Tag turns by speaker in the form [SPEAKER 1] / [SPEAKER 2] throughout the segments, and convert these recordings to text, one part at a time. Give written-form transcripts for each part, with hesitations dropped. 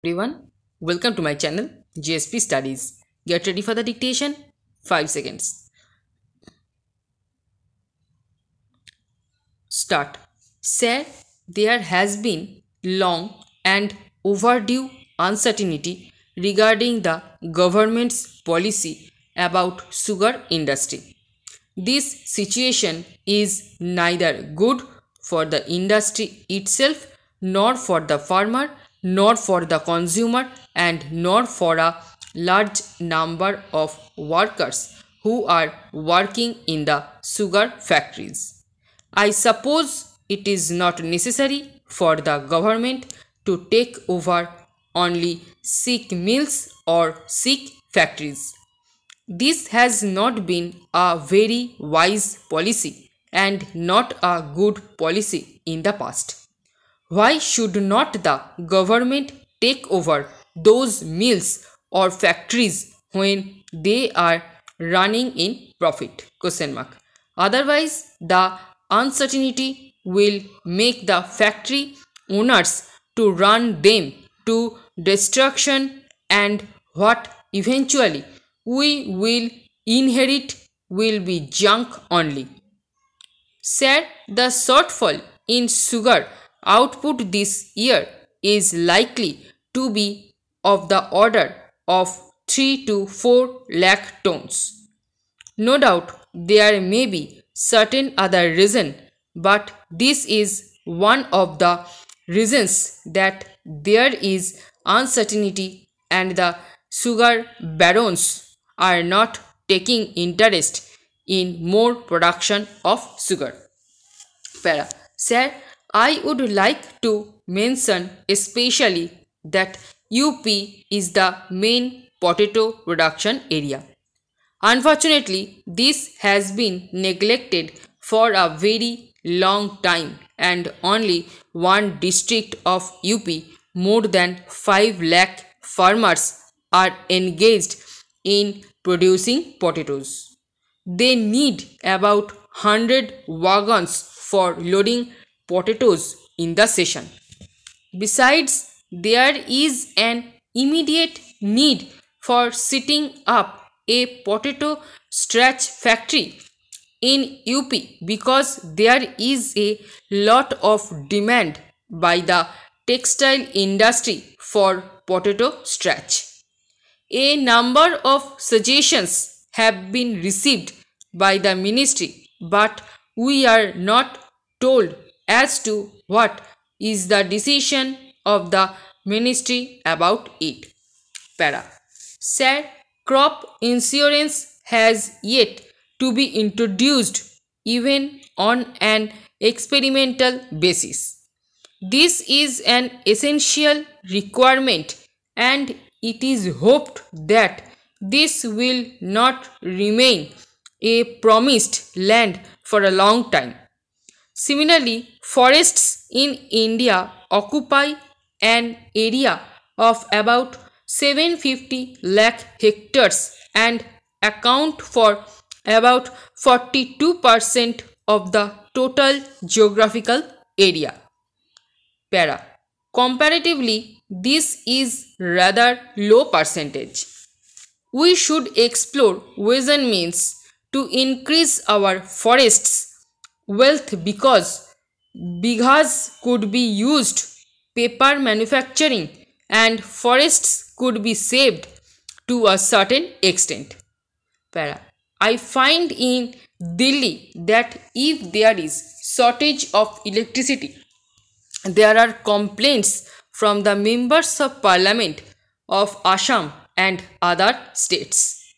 [SPEAKER 1] Everyone, welcome to my channel GSP Studies. Get ready for the dictation. 5 seconds. Start. Sir, there has been long and overdue uncertainty regarding the government's policy about sugar industry. This situation is neither good for the industry itself, nor for the farmer, nor for the consumer, and nor for a large number of workers who are working in the sugar factories. I suppose it is not necessary for the government to take over only sick mills or sick factories. This has not been a very wise policy and not a good policy in the past. Why should not the government take over those mills or factories when they are running in profit? Question mark. Otherwise, the uncertainty will make the factory owners to run them to destruction, and what eventually we will inherit will be junk only. Sir, the shortfall in sugar output this year is likely to be of the order of 3 to 4 lakh tons. No doubt there may be certain other reason, but this is one of the reasons that there is uncertainty and the sugar barons are not taking interest in more production of sugar. Para. Sir, I would like to mention especially that UP is the main potato production area. Unfortunately, this has been neglected for a very long time, and only one district of UP, more than 5 lakh farmers are engaged in producing potatoes. They need about 100 wagons for loading potatoes in the session. Besides, there is an immediate need for setting up a potato starch factory in UP because there is a lot of demand by the textile industry for potato starch. A number of suggestions have been received by the ministry, but we are not told as to what is the decision of the ministry about it. Para. Sir, crop insurance has yet to be introduced even on an experimental basis. This is an essential requirement, and it is hoped that this will not remain a promised land for a long time. Similarly, forests in India occupy an area of about 750 lakh hectares and account for about 42% of the total geographical area. Para. Comparatively, this is rather low percentage. We should explore ways and means to increase our forests wealth because bighas could be used paper manufacturing and forests could be saved to a certain extent. Para. I find in Delhi that if there is shortage of electricity, there are complaints from the members of parliament of Assam and other states.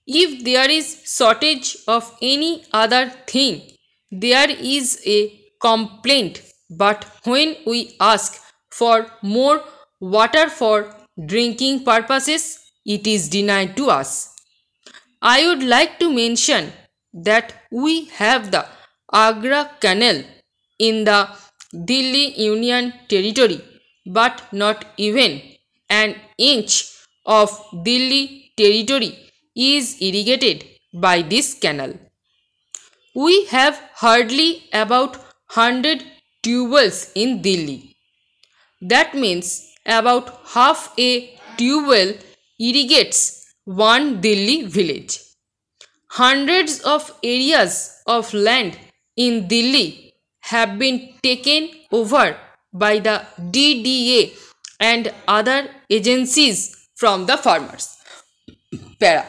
[SPEAKER 1] If there is shortage of any other thing, there is a complaint, but when we ask for more water for drinking purposes, it is denied to us. I would like to mention that we have the Agra Canal in the Delhi Union Territory, but not even an inch of Delhi Territory is irrigated by this canal. We have hardly about 100 tubewells in Delhi. That means about half a tube well irrigates one Delhi village. Hundreds of areas of land in Delhi have been taken over by the DDA and other agencies from the farmers. Para.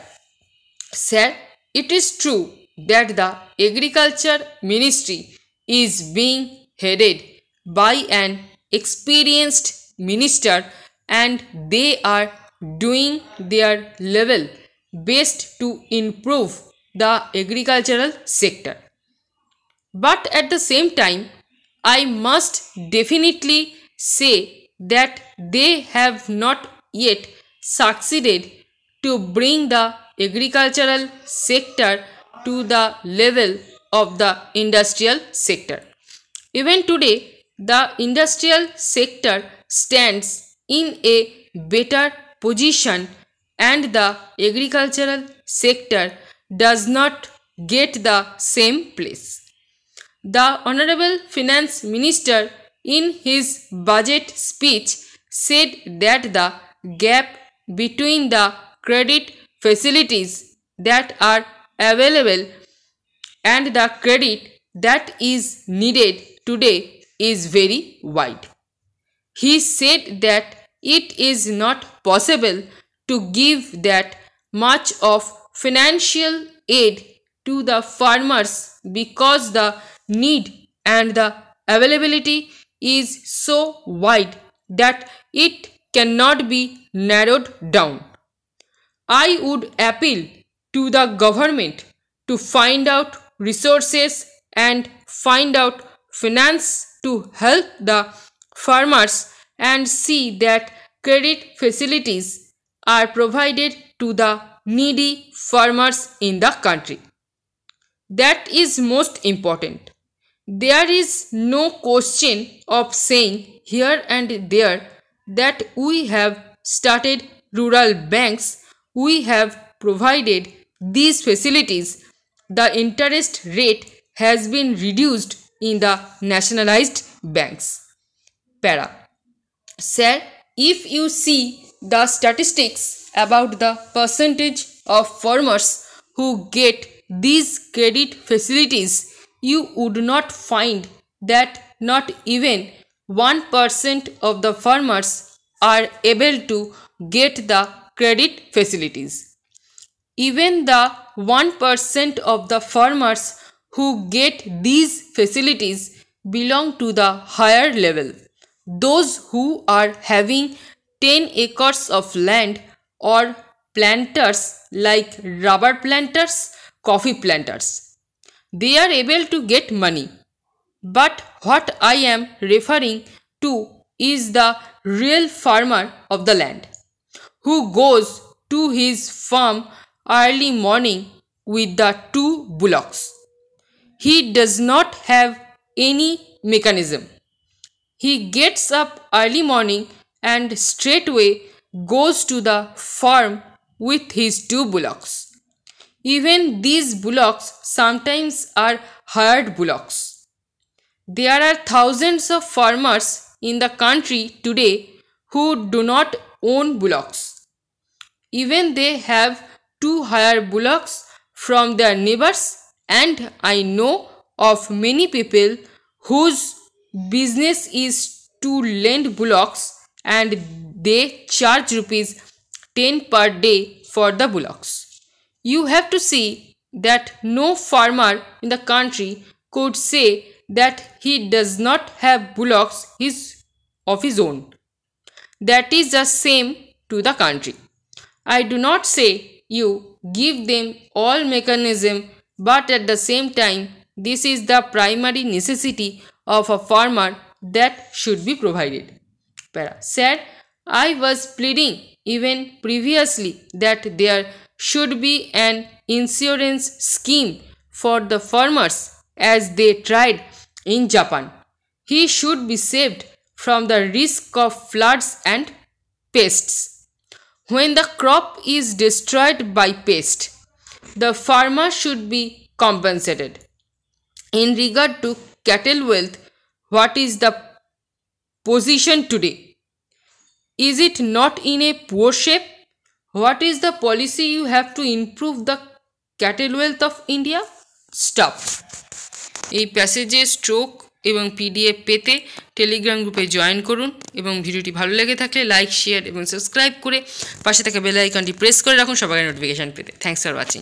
[SPEAKER 1] Sir, it is true that the Agriculture Ministry is being headed by an experienced minister and they are doing their level best to improve the agricultural sector. But at the same time, I must definitely say that they have not yet succeeded to bring the agricultural sector to the level of the industrial sector. Even today, the industrial sector stands in a better position and the agricultural sector does not get the same place. The Honorable Finance Minister in his budget speech said that the gap between the credit facilities that are available and the credit that is needed today is very wide. He said that it is not possible to give that much of financial aid to the farmers because the need and the availability is so wide that it cannot be narrowed down. I would appeal to the government to find out resources and find out finance to help the farmers and see that credit facilities are provided to the needy farmers in the country. That is most important. There is no question of saying here and there that we have started rural banks. We have provided these facilities. The interest rate has been reduced in the nationalized banks. Para. Sir, if you see the statistics about the percentage of farmers who get these credit facilities, you would not find that not even 1% of the farmers are able to get the credit facilities. Even the 1% of the farmers who get these facilities belong to the higher level, those who are having 10 acres of land or planters like rubber planters, coffee planters. They are able to get money. But what I am referring to is the real farmer of the land, who goes to his farm early morning with the 2 bullocks. He does not have any mechanism. He gets up early morning and straightway goes to the farm with his 2 bullocks. Even these bullocks sometimes are hired bullocks. There are thousands of farmers in the country today who do not own bullocks. Even they have to hire bullocks from their neighbors, and I know of many people whose business is to lend bullocks and they charge rupees 10 per day for the bullocks. You have to see that no farmer in the country could say that he does not have bullocks of his own. That is the same to the country. I do not say you give them all mechanism, but at the same time, this is the primary necessity of a farmer that should be provided. Para. Sir, I was pleading even previously that there should be an insurance scheme for the farmers as they tried in Japan. He should be saved from the risk of floods and pests. When the crop is destroyed by pest, the farmer should be compensated. In regard to cattle wealth, what is the position today? Is it not in a poor shape? What is the policy you have to improve the cattle wealth of India? Stop. এই প্যাসেজে stroke এবং PDF পেতে Telegram গ্রুপে join করুন এবং ভিডিওটি ভালো লেগে থাকলে লাইক শেয়ার এবং সাবস্ক্রাইব করে পাশে থাকা বেল আইকনটি প্রেস করে রাখুন সবার নোটিফিকেশান পেতে। Thanks for watching.